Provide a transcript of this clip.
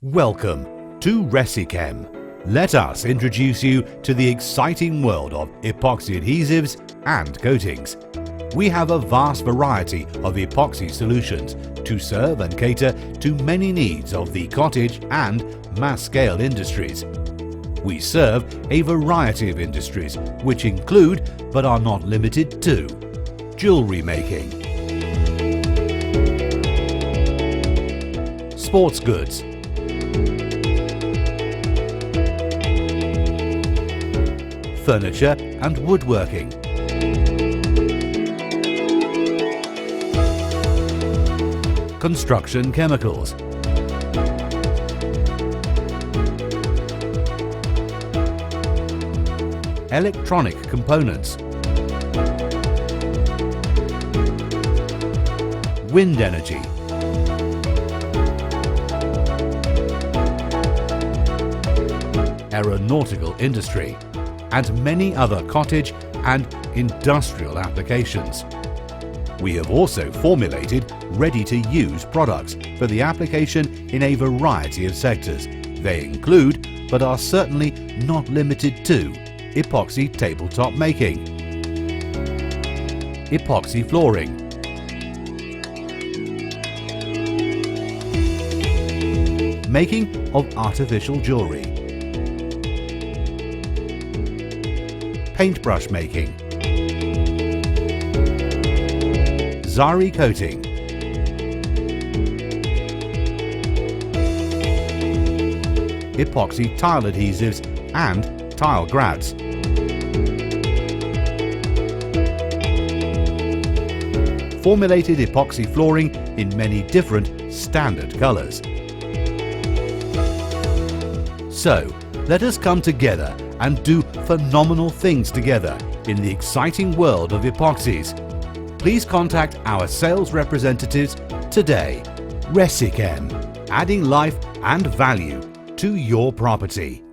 Welcome to Ressichem. Let us introduce you to the exciting world of epoxy adhesives and coatings. We have a vast variety of epoxy solutions to serve and cater to many needs of the cottage and mass-scale industries. We serve a variety of industries which include, but are not limited to, jewelry making, sports goods, furniture and woodworking, construction chemicals, electronic components, wind energy, Aeronautical Industry, and many other cottage and industrial applications. We have also formulated ready-to-use products for the application in a variety of sectors. They include, but are certainly not limited to, epoxy tabletop making, epoxy flooring, making of artificial jewelry, paintbrush making, zari coating, epoxy tile adhesives and tile grouts, formulated epoxy flooring in many different standard colors. So, let us come together and do phenomenal things together in the exciting world of epoxies. Please contact our sales representatives today. Ressichem, adding life and value to your property.